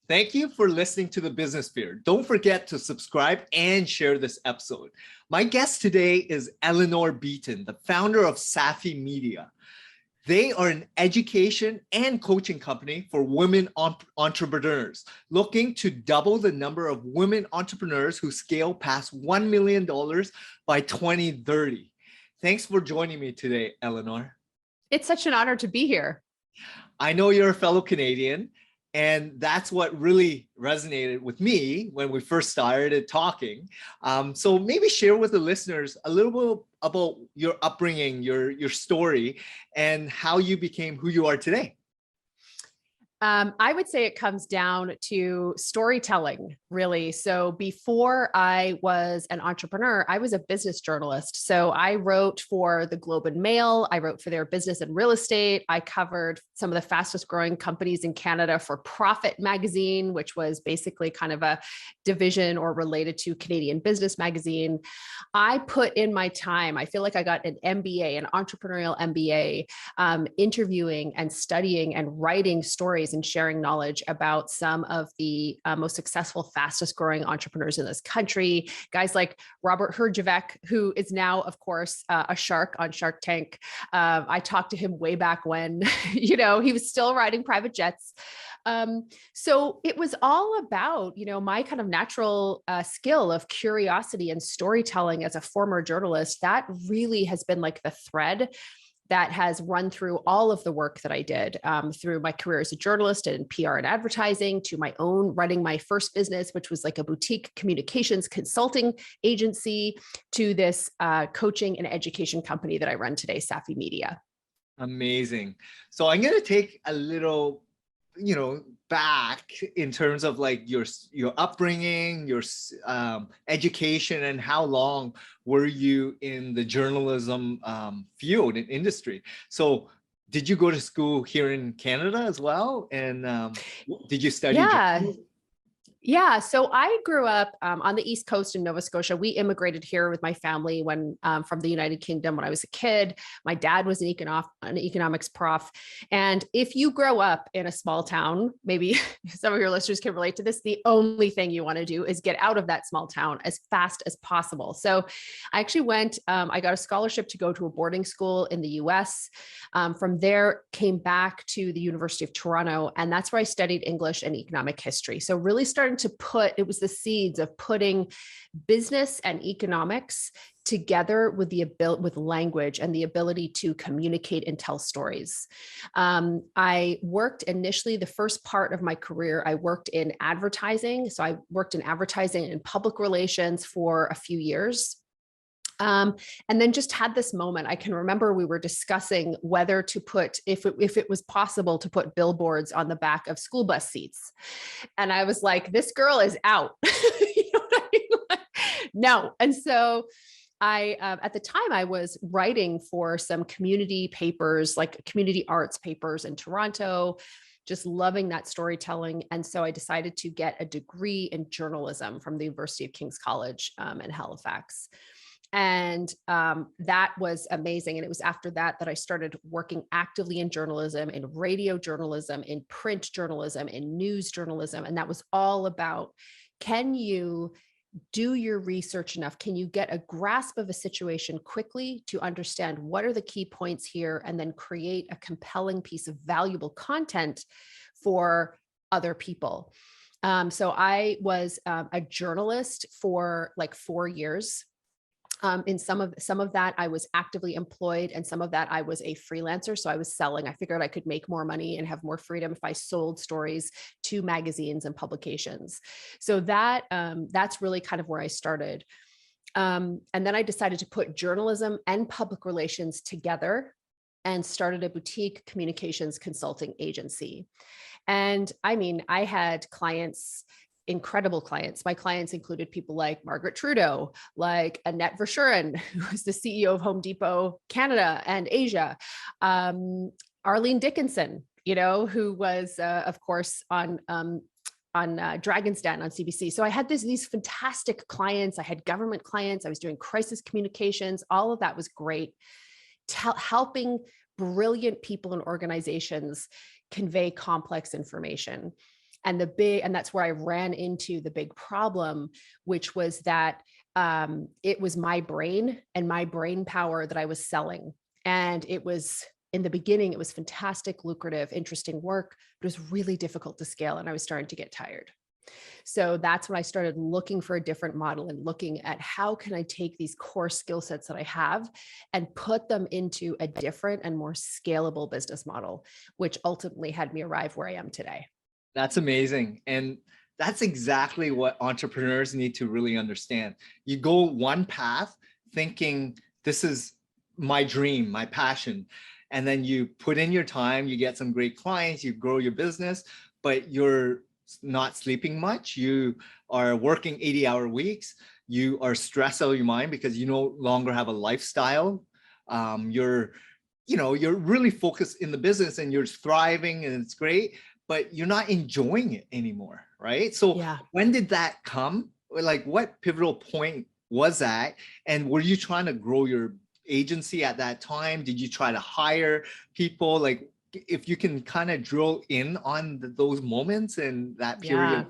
Thank you for listening to the Business Sphere. Don't forget to subscribe and share this episode. My guest today is Eleanor Beaton, the founder of SafiMedia. They are an education and coaching company for women entrepreneurs, looking to double the number of women entrepreneurs who scale past $1 million by 2030. Thanks for joining me today, Eleanor. It's such an honor to be here. I know you're a fellow Canadian, and that's what really resonated with me when we first started talking. So maybe share with the listeners a little bit about your upbringing, your story, and how you became who you are today. I would say it comes down to storytelling, really. So before I was an entrepreneur, I was a business journalist. So I wrote for the Globe and Mail. I wrote for their business and real estate. I covered some of the fastest growing companies in Canada for Profit magazine, which was basically kind of a division or related to Canadian Business Magazine. I put in my time. I feel like I got an MBA, an entrepreneurial MBA, interviewing and studying and writing stories and sharing knowledge about some of the most successful, fastest growing entrepreneurs in this country. Guys like Robert Herjavec, who is now, of course, a shark on Shark Tank. I talked to him way back when, he was still riding private jets. So it was all about, my kind of natural skill of curiosity and storytelling as a former journalist. That really has been like the thread that has run through all of the work that I did through my career as a journalist and in PR and advertising, to my own running my first business, which was like a boutique communications consulting agency, to this coaching and education company that I run today, SafiMedia. Amazing. So I'm going to take a little, back in terms of like your upbringing, your education, and how long were you in the journalism field and industry. So did you go to school here in Canada as well? And did you study? Yeah. So I grew up on the East Coast in Nova Scotia. We immigrated here with my family when from the United Kingdom when I was a kid. My dad was an economics prof. And if you grow up in a small town, maybe some of your listeners can relate to this, the only thing you want to do is get out of that small town as fast as possible. So I actually went, I got a scholarship to go to a boarding school in the US. From there, came back to the University of Toronto, and that's where I studied English and economic history. So really starting to it was the seeds of putting business and economics together with with language and the ability to communicate and tell stories. I worked initially, the first part of my career, I worked in advertising. So I worked in advertising and public relations for a few years. And then just had this moment. I can remember we were discussing whether to put, if it was possible to put billboards on the back of school bus seats. And I was like, this girl is out. You know what I mean? No. And so I, at the time I was writing for some community papers, like community arts papers in Toronto, just loving that storytelling. And so I decided to get a degree in journalism from the University of King's College in Halifax. And that was amazing. And it was after that I started working actively in journalism, in radio journalism, in print journalism, in news journalism. And that was all about, can you do your research enough? Can you get a grasp of a situation quickly to understand what are the key points here, and then create a compelling piece of valuable content for other people? So I was a journalist for like 4 years. In some of that, I was actively employed, and some of that I was a freelancer. So I was selling. I figured I could make more money and have more freedom if I sold stories to magazines and publications. So that's really kind of where I started. And then I decided to put journalism and public relations together and started a boutique communications consulting agency. And I mean, I had clients, incredible clients. My clients included people like Margaret Trudeau, like Annette Verschuren, who was the CEO of Home Depot Canada and Asia, Arlene Dickinson, who was, of course, on Dragon's Den on CBC. So I had these fantastic clients. I had government clients. I was doing crisis communications. All of that was great. Helping brilliant people and organizations convey complex information. And that's where I ran into the big problem, which was that it was my brain and my brain power that I was selling. And it was, in the beginning, it was fantastic, lucrative, interesting work, but it was really difficult to scale. And I was starting to get tired. So that's when I started looking for a different model and looking at how can I take these core skill sets that I have and put them into a different and more scalable business model, which ultimately had me arrive where I am today. That's amazing. And that's exactly what entrepreneurs need to really understand. You go one path thinking this is my dream, my passion. And then you put in your time, you get some great clients, you grow your business, but you're not sleeping much. You are working 80-hour weeks. You are stressed out of your mind because you no longer have a lifestyle. You're really focused in the business and you're thriving and it's great, but you're not enjoying it anymore, right? So Yeah. when did that come? Like what pivotal point was that? And were you trying to grow your agency at that time? Did you try to hire people? Like if you can kind of drill in on those moments and that period.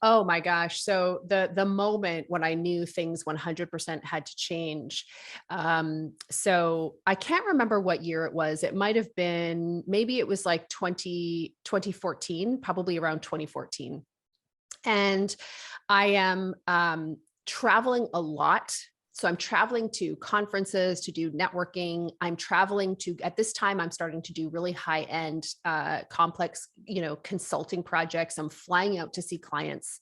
Oh my gosh. So the moment when I knew things 100% had to change. So I can't remember what year it was. It might have been, maybe it was like 2014, probably around 2014. And I am traveling a lot. So I'm traveling to conferences to do networking. I'm traveling to, at this time, I'm starting to do really high-end, complex, consulting projects. I'm flying out to see clients.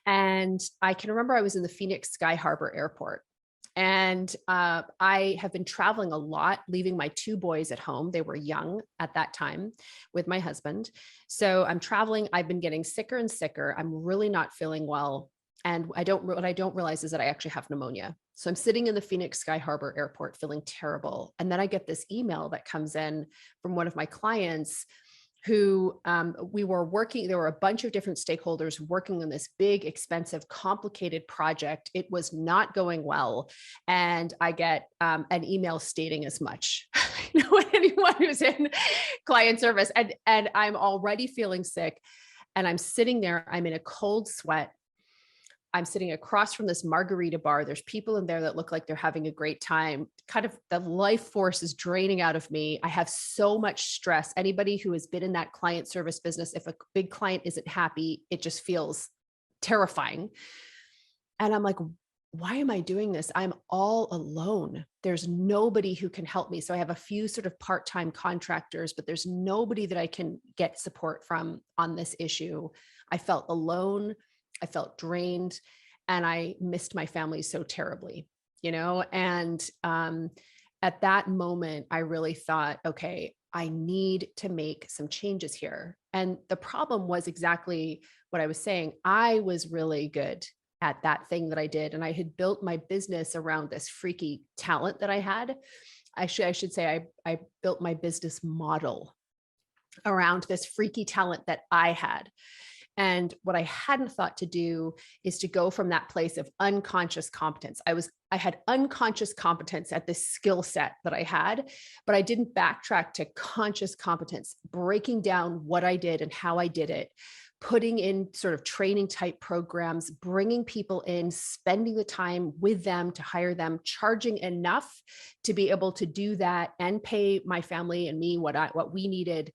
And I can remember I was in the Phoenix Sky Harbor Airport. And I have been traveling a lot, leaving my two boys at home. They were young at that time with my husband. So I'm traveling. I've been getting sicker and sicker. I'm really not feeling well. And what I don't realize is that I actually have pneumonia. So I'm sitting in the Phoenix Sky Harbor Airport feeling terrible. And then I get this email that comes in from one of my clients who we were working, there were a bunch of different stakeholders working on this big, expensive, complicated project. It was not going well. And I get an email stating as much. Anyone who's in client service, and I'm already feeling sick. And I'm sitting there, I'm in a cold sweat. I'm sitting across from this margarita bar. There's people in there that look like they're having a great time. Kind of the life force is draining out of me. I have so much stress. Anybody who has been in that client service business, if a big client isn't happy, it just feels terrifying. And I'm like, why am I doing this? I'm all alone. There's nobody who can help me. So I have a few sort of part-time contractors, but there's nobody that I can get support from on this issue. I felt alone. I felt drained, and I missed my family so terribly, and at that moment, I really thought, okay, I need to make some changes here. And the problem was exactly what I was saying. I was really good at that thing that I did, and I had built my business around this freaky talent that I had. I should say I built my business model around this freaky talent that I had. And what I hadn't thought to do is to go from that place of unconscious competence. I had unconscious competence at this skill set that I had, but I didn't backtrack to conscious competence, breaking down what I did and how I did it, putting in sort of training type programs, bringing people in, spending the time with them to hire them, charging enough to be able to do that and pay my family and me what we needed.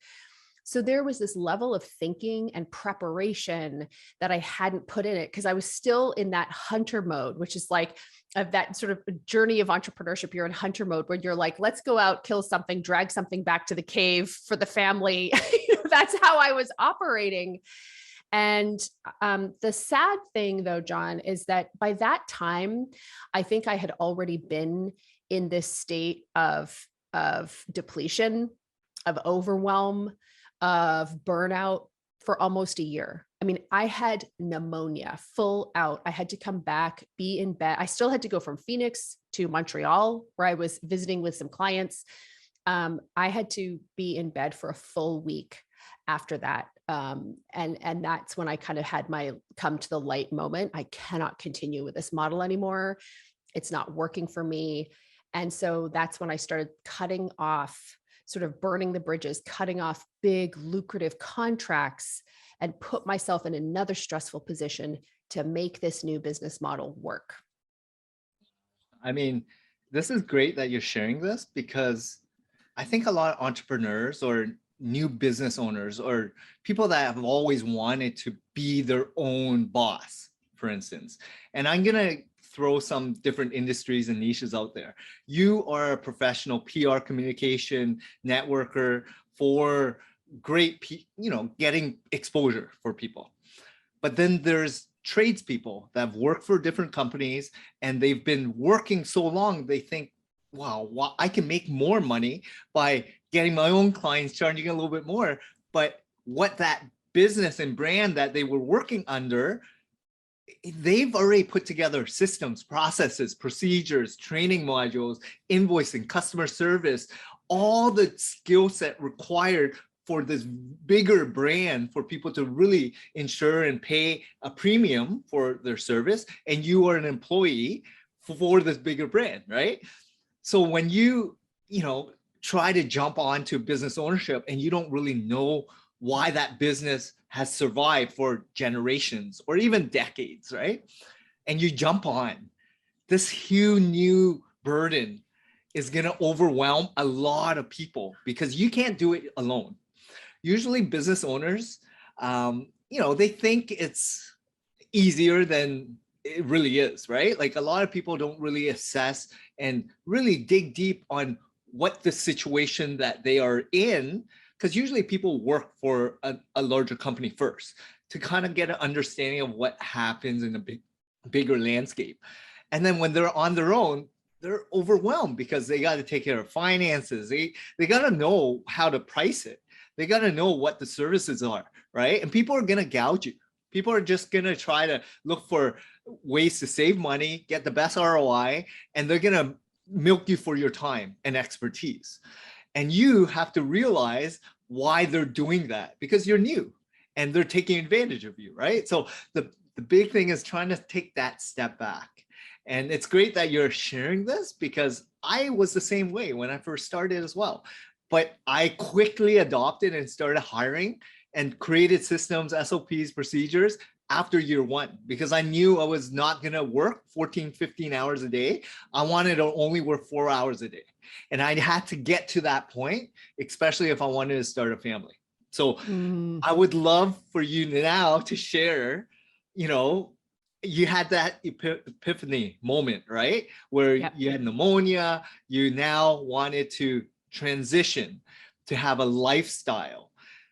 So there was this level of thinking and preparation that I hadn't put in it because I was still in that hunter mode, which is like that sort of journey of entrepreneurship. You're in hunter mode where you're like, let's go out, kill something, drag something back to the cave for the family. That's how I was operating. And the sad thing though, John, is that by that time, I think I had already been in this state of depletion, of overwhelm, of burnout for almost a year. I mean, I had pneumonia full out. I had to come back, be in bed. I still had to go from Phoenix to Montreal, where I was visiting with some clients. I had to be in bed for a full week after that. And that's when I kind of had my come to the light moment. I cannot continue with this model anymore. It's not working for me. And so that's when I started cutting off sort of burning the bridges, cutting off big lucrative contracts, and put myself in another stressful position to make this new business model work. I mean, this is great that you're sharing this, because I think a lot of entrepreneurs or new business owners or people that have always wanted to be their own boss, for instance, and I'm going to throw some different industries and niches out there. You are a professional PR communication networker for great, getting exposure for people. But then there's tradespeople that have worked for different companies and they've been working so long, they think, wow, I can make more money by getting my own clients, charging a little bit more. But what that business and brand that they were working under, they've already put together systems, processes, procedures, training modules, invoicing, customer service, all the skill set required for this bigger brand, for people to really insure and pay a premium for their service. And you are an employee for this bigger brand, right? So when you try to jump onto business ownership and you don't really know why that business has survived for generations or even decades, right? And you jump on, this huge new burden is going to overwhelm a lot of people because you can't do it alone. Usually business owners, they think it's easier than it really is, right? Like a lot of people don't really assess and really dig deep on what the situation that they are in, because usually people work for a larger company first to kind of get an understanding of what happens in a bigger landscape. And then when they're on their own, they're overwhelmed because they got to take care of finances. They got to know how to price it. They got to know what the services are, right? And people are going to gouge you. People are just going to try to look for ways to save money, get the best ROI, and they're going to milk you for your time and expertise. And you have to realize why they're doing that, because you're new and they're taking advantage of you, right? So the big thing is trying to take that step back. And it's great that you're sharing this, because I was the same way when I first started as well. But I quickly adopted and started hiring and created systems, SOPs, procedures after year one, because I knew I was not going to work 14, 15 hours a day. I wanted to only work 4 hours a day. And I had to get to that point, especially if I wanted to start a family. So I would love for you now to share, you had that epiphany moment, right? Where you had pneumonia, you now wanted to transition to have a lifestyle.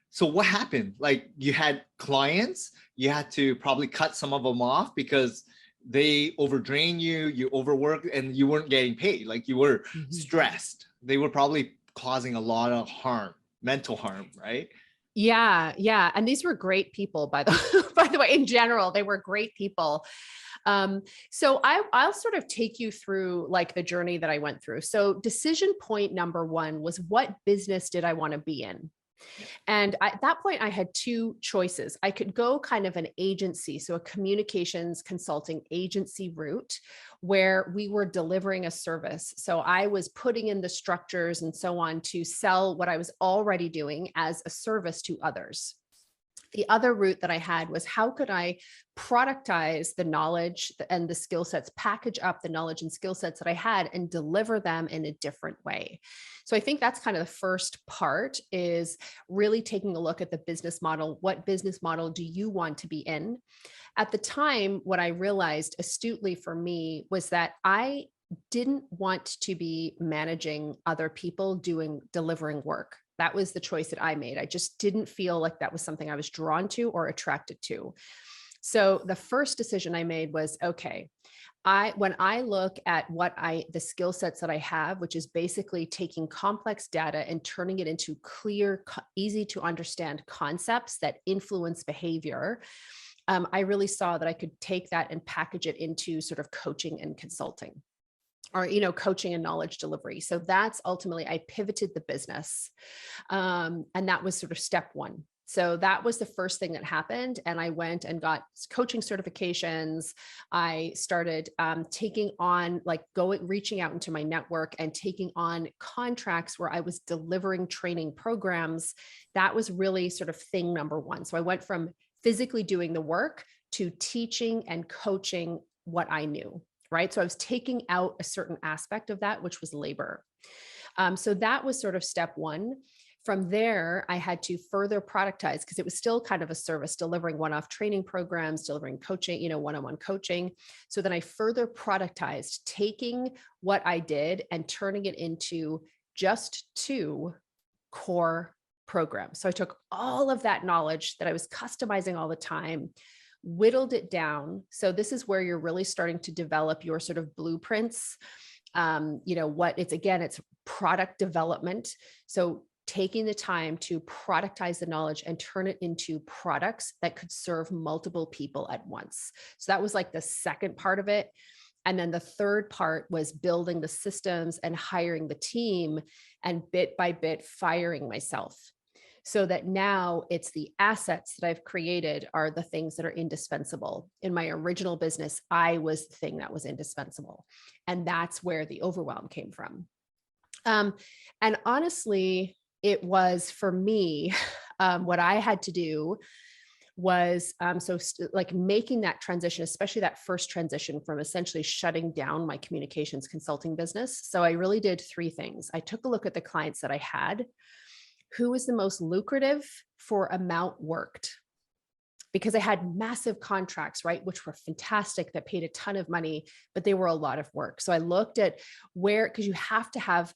So what happened? Like, you had clients, you had to probably cut some of them off because they overdrain you, you overworked, and you weren't getting paid. Like, you were stressed. They were probably causing a lot of harm, mental harm, right? Yeah. And these were great people, by the way, in general, they were great people. So I'll sort of take you through like the journey that I went through. So decision point number one was, what business did I want to be in? And at that point, I had two choices. I could go kind of an agency, so a communications consulting agency route, where we were delivering a service. So I was putting in the structures and so on to sell what I was already doing as a service to others. The other route that I had was, how could I productize the knowledge and the skill sets, package up the knowledge and skill sets that I had and deliver them in a different way. So I think that's kind of the first part, is really taking a look at the business model. What business model do you want to be in? At the time, what I realized astutely for me was that I didn't want to be managing other people delivering work. That was the choice that I made. I just didn't feel like that was something I was drawn to or attracted to. So the first decision I made was, okay, when I look at the skill sets that I have, which is basically taking complex data and turning it into clear, easy to understand concepts that influence behavior, I really saw that I could take that and package it into sort of coaching and consulting, or, coaching and knowledge delivery. So that's ultimately, I pivoted the business. And that was sort of step one. So that was the first thing that happened. And I went and got coaching certifications. I started taking on, reaching out into my network and taking on contracts where I was delivering training programs. That was really sort of thing number one. So I went from physically doing the work to teaching and coaching what I knew, right? So I was taking out a certain aspect of that, which was labor. So that was sort of step one. From there, I had to further productize because it was still kind of a service, delivering one-off training programs, delivering coaching, one-on-one coaching. So then I further productized, taking what I did and turning it into just 2 core programs. So I took all of that knowledge that I was customizing all the time, whittled it down. So this is where you're really starting to develop your sort of blueprints. It's product development. So taking the time to productize the knowledge and turn it into products that could serve multiple people at once. So that was like the second part of it. And then the third part was building the systems and hiring the team, and bit by bit firing myself, so that now it's the assets that I've created are the things that are indispensable. In my original business, I was the thing that was indispensable. And that's where the overwhelm came from. And honestly, it was for me, what I had to do was making that transition, especially that first transition from essentially shutting down my communications consulting business. So I really did 3 things. I took a look at the clients that I had, who was the most lucrative for amount worked, because I had massive contracts, right, which were fantastic, that paid a ton of money, but they were a lot of work. So I looked at where, because you have to have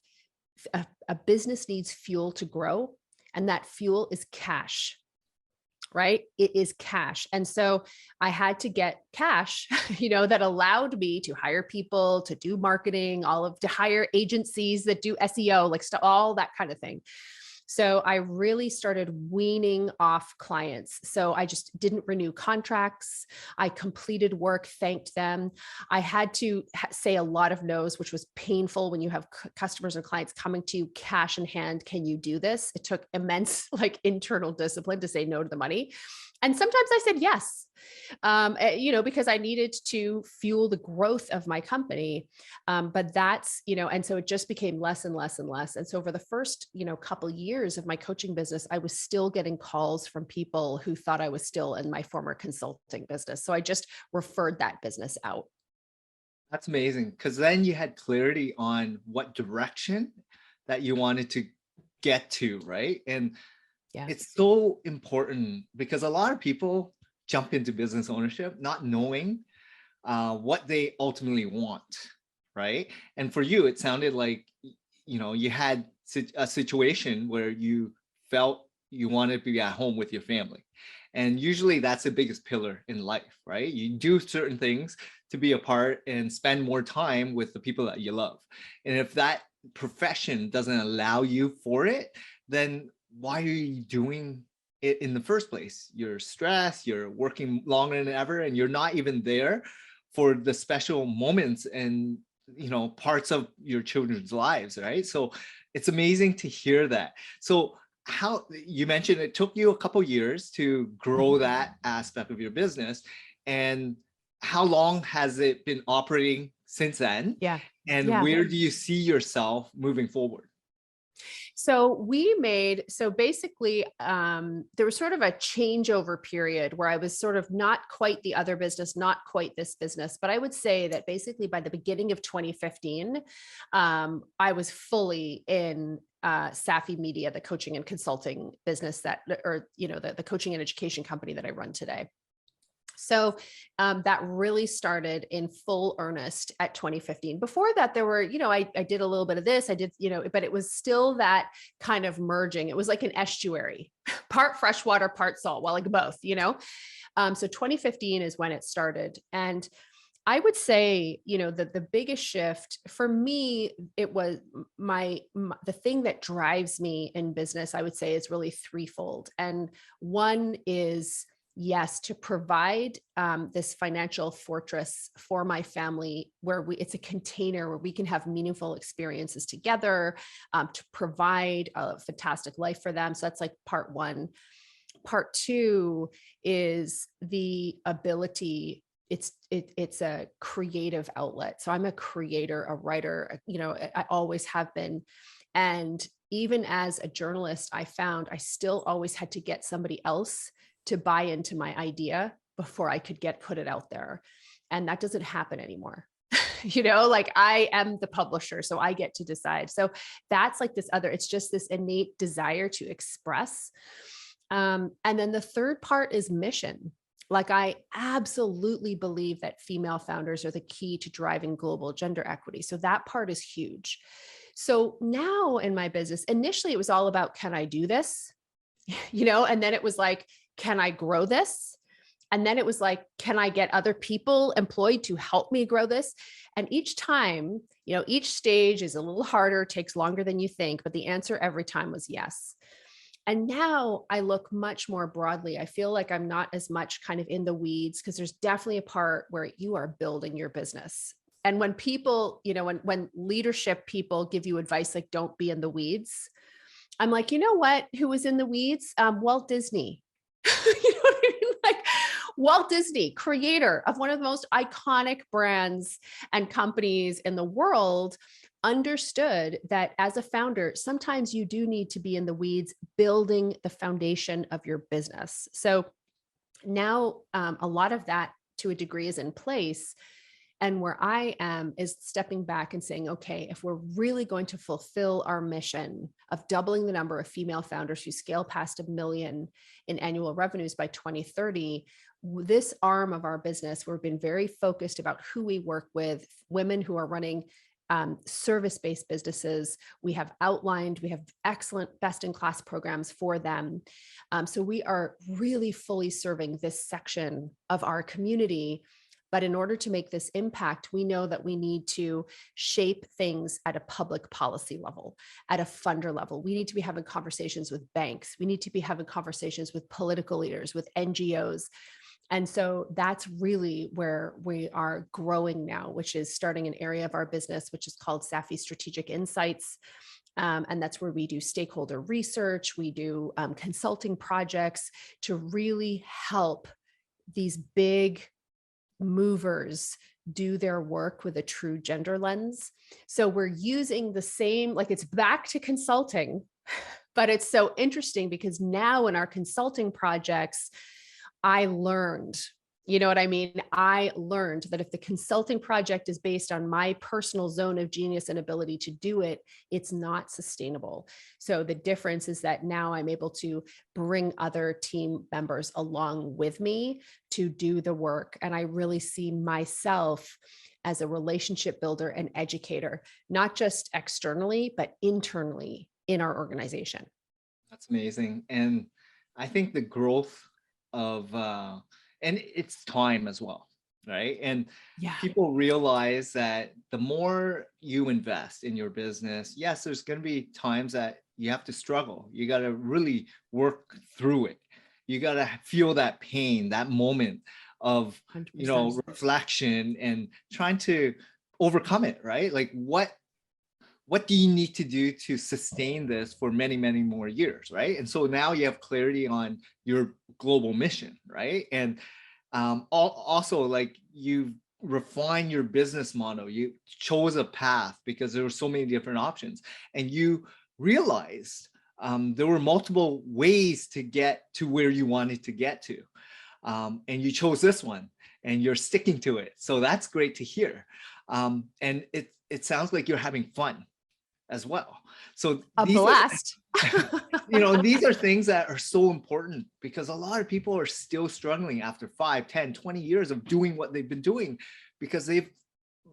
a business needs fuel to grow, and that fuel is cash, right? It is cash. And so I had to get cash, that allowed me to hire people, to do marketing, to hire agencies that do SEO, all that kind of thing. So I really started weaning off clients. So I just didn't renew contracts. I completed work, thanked them. I had to say a lot of no's, which was painful when you have customers and clients coming to you cash in hand. Can you do this? It took immense internal discipline to say no to the money. And sometimes I said yes, because I needed to fuel the growth of my company. But that's, and so it just became less and less and less. And so over the first, couple years of my coaching business, I was still getting calls from people who thought I was still in my former consulting business. So I just referred that business out. That's amazing, because then you had clarity on what direction that you wanted to get to, right? And yeah, it's so important, because a lot of people jump into business ownership not knowing what they ultimately want, right? And for you, it sounded like, you had a situation where you felt you wanted to be at home with your family. And usually that's the biggest pillar in life, right? You do certain things to be apart and spend more time with the people that you love. And if that profession doesn't allow you for it, then why are you doing it in the first place? You're stressed, you're working longer than ever, and you're not even there for the special moments and parts of your children's lives, right? So it's amazing to hear that. So how you mentioned it took you a couple years to grow that aspect of your business, and how long has it been operating since then? yeah, And yeah. where do you see yourself moving forward? So basically, there was sort of a changeover period where I was sort of not quite the other business, not quite this business. But I would say that basically by the beginning of 2015, I was fully in SafiMedia, the coaching and consulting business the coaching and education company that I run today. So that really started in full earnest at 2015. Before that, there were, I did a little bit of this, I did, but it was still that kind of merging. It was like an estuary, part freshwater, part salt, well, like both, So 2015 is when it started. And I would say, the biggest shift for me, it was the thing that drives me in business, I would say, is really threefold. And one is, yes, to provide this financial fortress for my family, where it's a container where we can have meaningful experiences together, to provide a fantastic life for them. So that's like part one. Part two is the ability. It's a creative outlet. So I'm a creator, a writer, I always have been. And even as a journalist, I found I still always had to get somebody else to buy into my idea before I could put it out there. And that doesn't happen anymore. Like I am the publisher, so I get to decide. So that's like it's just this innate desire to express. And then the third part is mission. Like I absolutely believe that female founders are the key to driving global gender equity. So that part is huge. So now in my business, initially it was all about, can I do this? And then it was like, can I grow this? And then it was like, can I get other people employed to help me grow this? And each time, each stage is a little harder, takes longer than you think, but the answer every time was yes. And now I look much more broadly. I feel like I'm not as much kind of in the weeds, because there's definitely a part where you are building your business. And when people, when leadership people give you advice, like don't be in the weeds, I'm like, you know what? Who was in the weeds? Walt Disney. You know what I mean? Like Walt Disney, creator of one of the most iconic brands and companies in the world, understood that as a founder, sometimes you do need to be in the weeds building the foundation of your business. So now a lot of that to a degree is in place. And where I am is stepping back and saying, okay, if we're really going to fulfill our mission of doubling the number of female founders who scale past $1 million in annual revenues by 2030, this arm of our business, we've been very focused about who we work with, women who are running service-based businesses. We have excellent best-in-class programs for them. So we are really fully serving this section of our community. But in order to make this impact, we know that we need to shape things at a public policy level, at a funder level. We need to be having conversations with banks. We need to be having conversations with political leaders, with NGOs. And so that's really where we are growing now, which is starting an area of our business, which is called Safi Strategic Insights. And that's where we do stakeholder research. We do consulting projects to really help these big movers do their work with a true gender lens. So we're using the same, like it's back to consulting, but it's so interesting because now in our consulting projects, I learned, you know what I mean? I learned that if the consulting project is based on my personal zone of genius and ability to do it, it's not sustainable. So the difference is that now I'm able to bring other team members along with me to do the work. And I really see myself as a relationship builder and educator, not just externally, but internally in our organization. That's amazing. And I think the growth of and it's time as well, right? And people realize that the more you invest in your business, yes, there's going to be times that you have to struggle. You got to really work through it. You got to feel that pain, that moment of 100%. Reflection and trying to overcome it, right? Like what do you need to do to sustain this for many, many more years, right? And so now you have clarity on your global mission, right? And also, like, you refine your business model. You chose a path because there were so many different options, and you realized there were multiple ways to get to where you wanted to get to, and you chose this one, and you're sticking to it. So that's great to hear, and it sounds like you're having fun as well. So a blast. These are things that are so important because a lot of people are still struggling after 5, 10, 20 years of doing what they've been doing because they've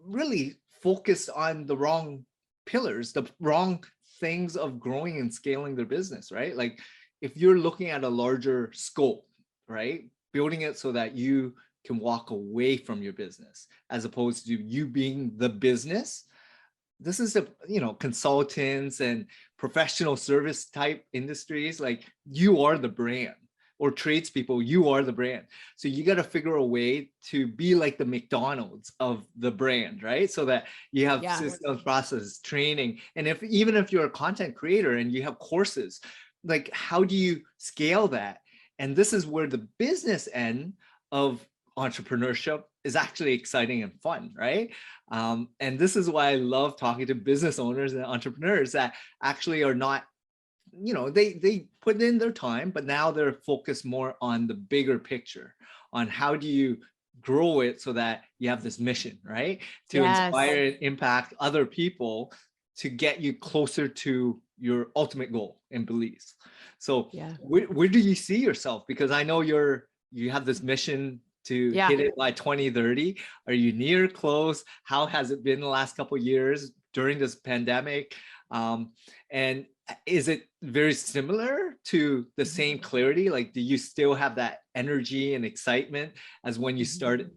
really focused on the wrong pillars, the wrong things of growing and scaling their business, right? Like if you're looking at a larger scope, right? Building it so that you can walk away from your business as opposed to you being the business. This is consultants and professional service type industries, like you are the brand, or tradespeople, you are the brand. So you got to figure a way to be like the McDonald's of the brand, right? So that you have systems, processes, training. And even if you're a content creator and you have courses, like how do you scale that And this is where the business end of entrepreneurship is actually exciting and fun, right? And this is why I love talking to business owners and entrepreneurs that actually are not, they put in their time, but now they're focused more on the bigger picture, on how do you grow it so that you have this mission, right? To inspire and impact other people to get you closer to your ultimate goal and beliefs. So where do you see yourself? Because I know you have this mission to hit it by 2030. Are you near, close? How has it been the last couple of years during this pandemic? And is it very similar to the same clarity? Like, do you still have that energy and excitement as when you started?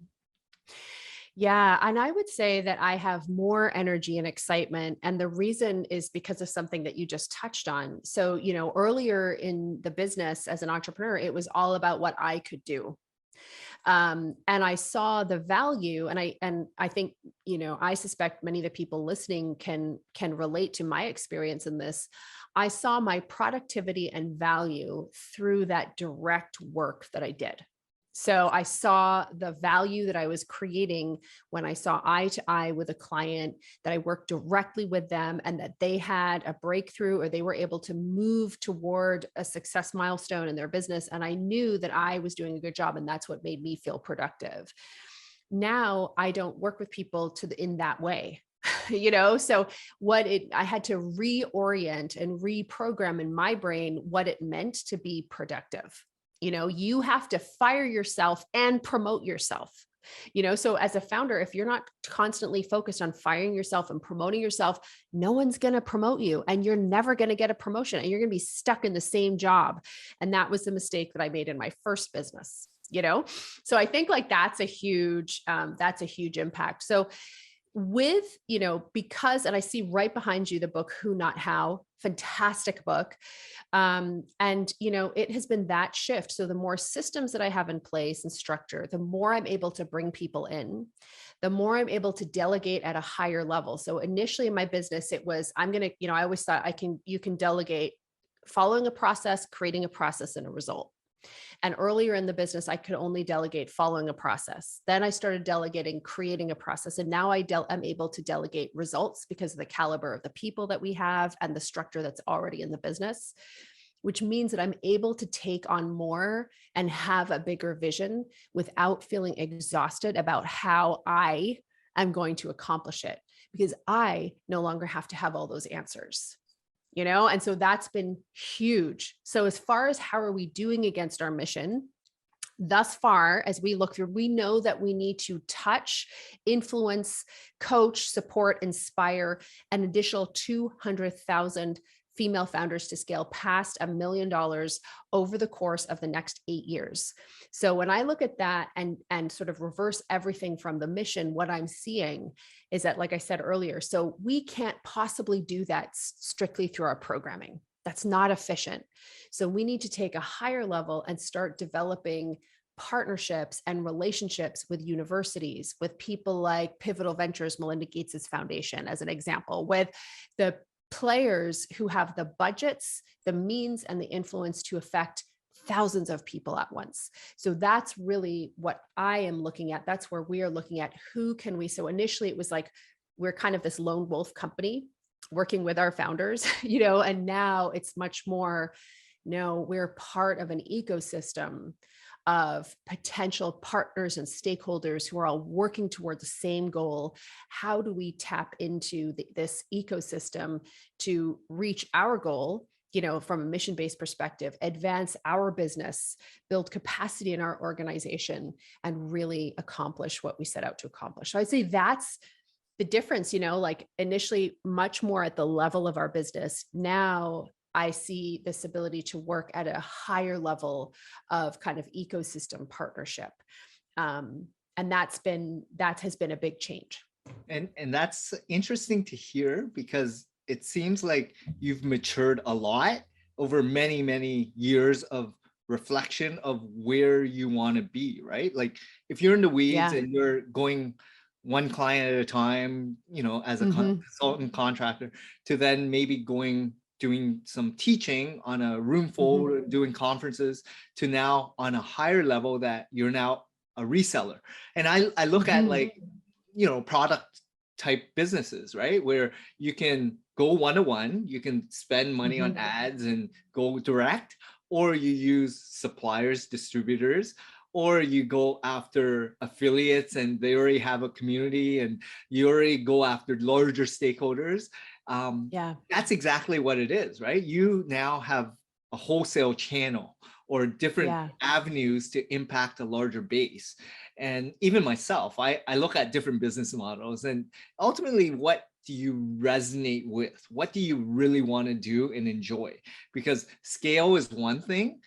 Yeah. And I would say that I have more energy and excitement. And the reason is because of something that you just touched on. So, earlier in the business as an entrepreneur, it was all about what I could do. And I saw the value, and I think, I suspect many of the people listening can relate to my experience in this. I saw my productivity and value through that direct work that I did. So I saw the value that I was creating when I saw eye to eye with a client, that I worked directly with them and that they had a breakthrough or they were able to move toward a success milestone in their business. And I knew that I was doing a good job, and that's what made me feel productive. Now I don't work with people in that way. So I had to reorient and reprogram in my brain what it meant to be productive. You have to fire yourself and promote yourself. So as a founder, if you're not constantly focused on firing yourself and promoting yourself, no one's going to promote you, and you're never going to get a promotion, and you're going to be stuck in the same job. And that was the mistake that I made in my first business, So I think that's a huge impact. So because, and I see right behind you the book, Who Not How, fantastic book. It has been that shift. So the more systems that I have in place and structure, the more I'm able to bring people in, the more I'm able to delegate at a higher level. So initially in my business, it was, I always thought you can delegate following a process, creating a process, and a result. And earlier in the business, I could only delegate following a process. Then I started delegating, creating a process. And now I'm able to delegate results because of the caliber of the people that we have and the structure that's already in the business, which means that I'm able to take on more and have a bigger vision without feeling exhausted about how I am going to accomplish it, because I no longer have to have all those answers. And so that's been huge. So as far as how are we doing against our mission, thus far, as we look through, we know that we need to touch, influence, coach, support, inspire an additional 200,000 female founders to scale past $1 million over the course of the next 8 years. So when I look at that and sort of reverse everything from the mission, what I'm seeing is that, like I said earlier, so we can't possibly do that strictly through our programming. That's not efficient. So we need to take a higher level and start developing partnerships and relationships with universities, with people like Pivotal Ventures, Melinda Gates' foundation, as an example, with the players who have the budgets, the means, and the influence to affect thousands of people at once. So that's really what I am looking at. That's where we are looking at who can we. So initially it was like, we're kind of this lone wolf company working with our founders, and now it's much more, no, we're part of an ecosystem of potential partners and stakeholders who are all working toward the same goal. How do we tap into this ecosystem to reach our goal, from a mission-based perspective, advance our business, build capacity in our organization, and really accomplish what we set out to accomplish? So I'd say that's the difference, like initially much more at the level of our business. Now I see this ability to work at a higher level of kind of ecosystem partnership. And that has been a big change. And that's interesting to hear, because it seems like you've matured a lot over many, many years of reflection of where you want to be, right? Like if you're in the weeds and you're going one client at a time, as a consultant contractor, to then maybe going doing some teaching on a room full, doing conferences, to now on a higher level that you're now a reseller. And I look at like, you know, product type businesses, right? Where you can go one-to-one, you can spend money on ads and go direct, or you use suppliers, distributors, or you go after affiliates and they already have a community and you already go after larger stakeholders. That's exactly what it is, right? You now have a wholesale channel or different avenues to impact a larger base. And even myself, I look at different business models, and ultimately, what do you resonate with? What do you really want to do and enjoy? Because scale is one thing,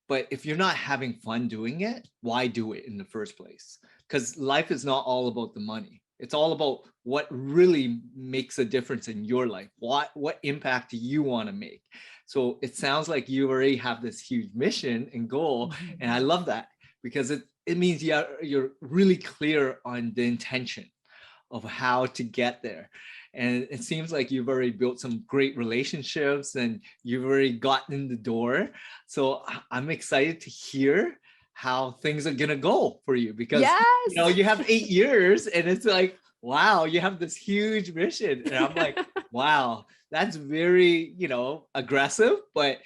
but if you're not having fun doing it, why do it in the first place? Because life is not all about the money. It's all about what really makes a difference in your life. What impact do you want to make? So it sounds like you already have this huge mission and goal. And I love that, because it means you're really clear on the intention of how to get there. And it seems like you've already built some great relationships and you've already gotten in the door. So I'm excited to hear how things are going to go for you, because you know, you have 8 years and it's like, wow, you have this huge mission. And I'm like, wow, that's very, you know, aggressive. But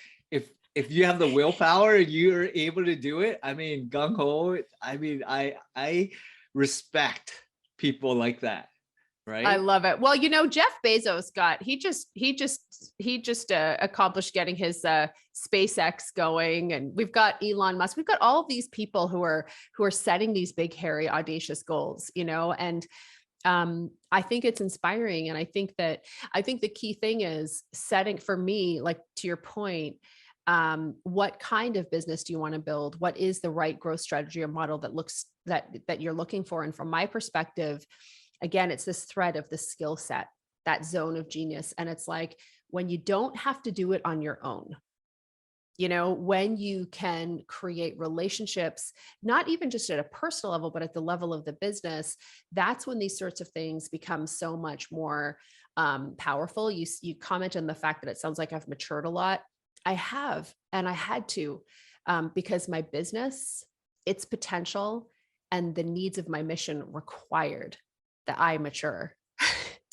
if you have the willpower and you're able to do it, I mean, gung ho. I mean, I respect people like that. Right. I love it. Well, you know, Jeff Bezos he just accomplished getting his SpaceX going, and we've got Elon Musk. We've got all of these people who are setting these big, hairy, audacious goals, you know, and I think it's inspiring. And I think the key thing is setting, for me, like to your point, what kind of business do you want to build? What is the right growth strategy or model that you're looking for? And from my perspective, again, it's this thread of the skill set, that zone of genius. And it's like, when you don't have to do it on your own, you know, when you can create relationships, not even just at a personal level, but at the level of the business, that's when these sorts of things become so much more powerful. You comment on the fact that it sounds like I've matured a lot. I have, and I had to, because my business, its potential and the needs of my mission required that I mature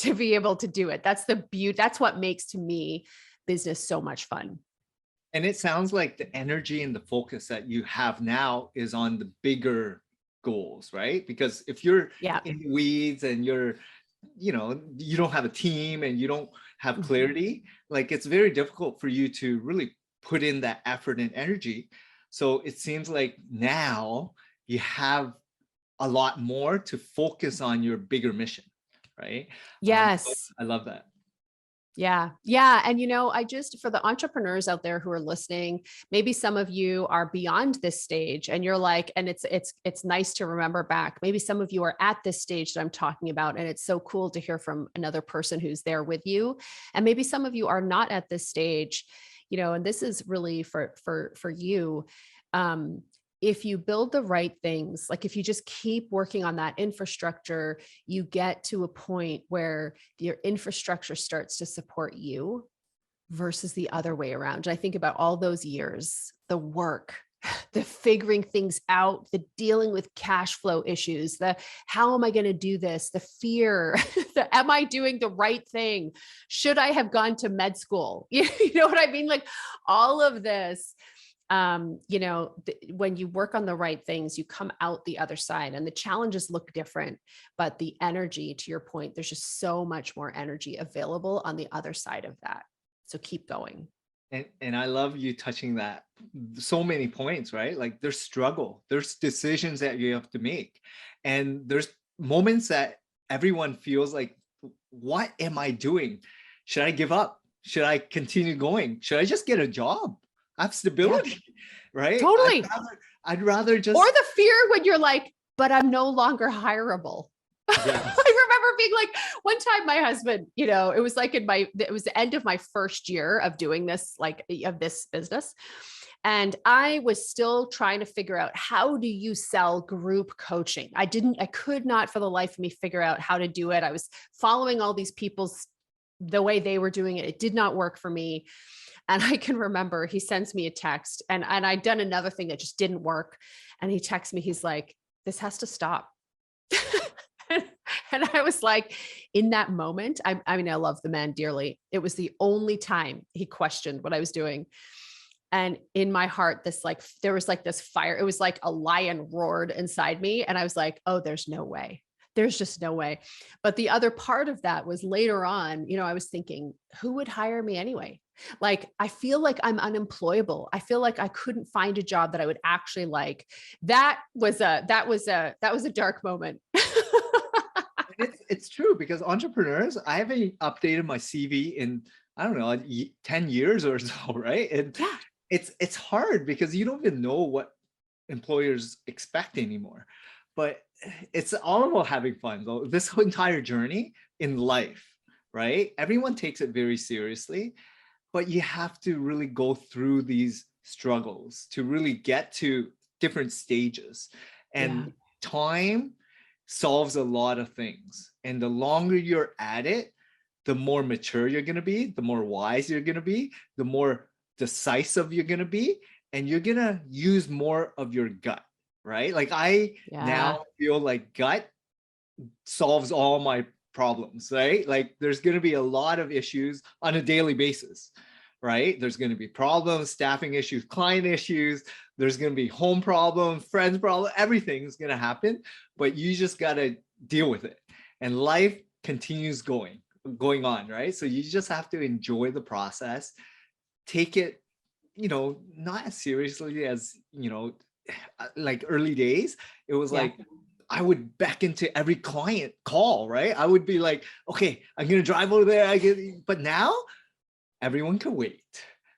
to be able to do it. That's the beauty. That's what makes, to me, business so much fun. And it sounds like the energy and the focus that you have now is on the bigger goals, right? Because if you're in the weeds and you're, you know, you don't have a team and you don't have clarity, like it's very difficult for you to really put in that effort and energy. So it seems like now you have a lot more to focus on your bigger mission, right? Yes. I love that. Yeah. Yeah. And, you know, for the entrepreneurs out there who are listening, maybe some of you are beyond this stage and you're like, and it's nice to remember back. Maybe some of you are at this stage that I'm talking about. And it's so cool to hear from another person who's there with you. And maybe some of you are not at this stage, you know, and this is really for you. If you build the right things, like if you just keep working on that infrastructure, you get to a point where your infrastructure starts to support you versus the other way around. And I think about all those years, the work, the figuring things out, the dealing with cash flow issues, the how am I going to do this, the fear, the am I doing the right thing? Should I have gone to med school? You know what I mean? Like all of this. You know, when you work on the right things, you come out the other side, and the challenges look different, but the energy, to your point, there's just so much more energy available on the other side of that. So keep going. And I love you touching that. So many points, right? Like there's struggle, there's decisions that you have to make. And there's moments that everyone feels like, what am I doing? Should I give up? Should I continue going? Should I just get a job? I have stability, right? Totally. I'd rather just. Or the fear when you're like, but I'm no longer hireable. Yes. I remember being like, one time my husband, you know, it was like it was the end of my first year of doing this, like of this business. And I was still trying to figure out, how do you sell group coaching? I could not for the life of me figure out how to do it. I was following all these people's the way they were doing it. It did not work for me. And I can remember he sends me a text, and I'd done another thing that just didn't work. And he texts me, he's like, this has to stop. And I was like, in that moment, I mean, I love the man dearly. It was the only time he questioned what I was doing. And in my heart, there was like this fire. It was like a lion roared inside me. And I was like, oh, there's no way. There's just no way. But the other part of that was later on, I was thinking, who would hire me anyway? Like, I feel like I'm unemployable. I feel like I couldn't find a job that I would actually like. That was a dark moment. It's true, because entrepreneurs, I haven't updated my CV in, I don't know, 10 years or so, right? And Yeah. it's hard because you don't even know what employers expect anymore. But it's all about having fun, though. This whole entire journey in life, right? Everyone takes it very seriously, but you have to really go through these struggles to really get to different stages. And time solves a lot of things. And the longer you're at it, the more mature you're going to be, the more wise you're going to be, the more decisive you're going to be, and you're going to use more of your gut, right? Like I now feel like gut solves all my problems, right? Like there's going to be a lot of issues on a daily basis, right? There's going to be problems, staffing issues, client issues. There's going to be home problems, friends problems, everything's going to happen, but you just got to deal with it. And life continues going on, right? So you just have to enjoy the process, take it, not as seriously as, like early days. It was like, I would beckon to every client call, right? I would be like, okay, I'm going to drive over there. But now everyone can wait,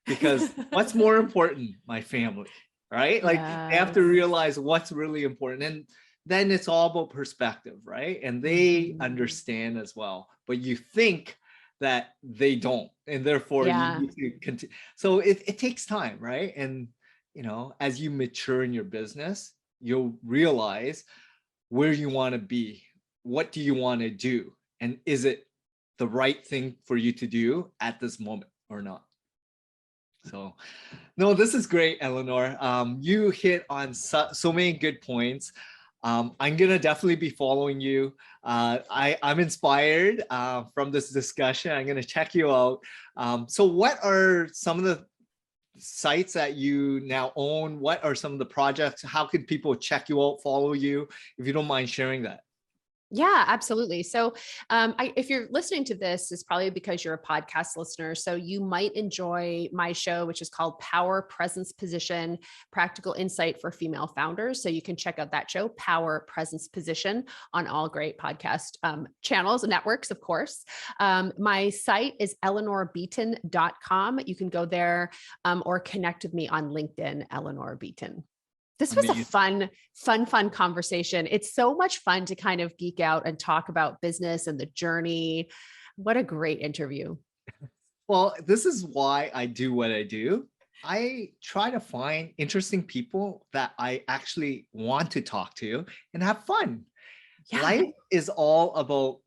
because what's more important? My family, right? Like they have to realize what's really important. And then it's all about perspective, right? And they understand as well, but you think that they don't, and therefore you need to continue. So it takes time, right? And as you mature in your business, you'll realize where you want to be, what do you want to do, and is it the right thing for you to do at this moment or not? So no, this is great, Eleanor. You hit on so many good points. I'm gonna definitely be following you. I'm inspired from this discussion. I'm gonna check you out. So what are some of the sites that you now own? What are some of the projects? How could people check you out, follow you, if you don't mind sharing that? Yeah, absolutely. So if you're listening to this, it's probably because you're a podcast listener. So you might enjoy my show, which is called Power Presence Position, Practical Insight for Female Founders. So you can check out that show, Power Presence Position, on all great podcast channels and networks, of course. My site is eleanorbeaton.com. You can go there or connect with me on LinkedIn, Eleanor Beaton. This was a fun conversation. It's so much fun to kind of geek out and talk about business and the journey. What a great interview. Well, this is why I do what I do. I try to find interesting people that I actually want to talk to and have fun. Yeah. Life is all about,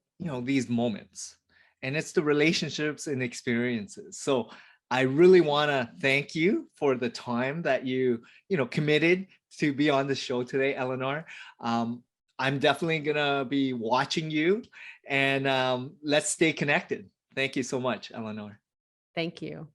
these moments, and it's the relationships and experiences. So I really want to thank you for the time that you committed to be on the show today, Eleanor. I'm definitely going to be watching you, and let's stay connected. Thank you so much, Eleanor. Thank you.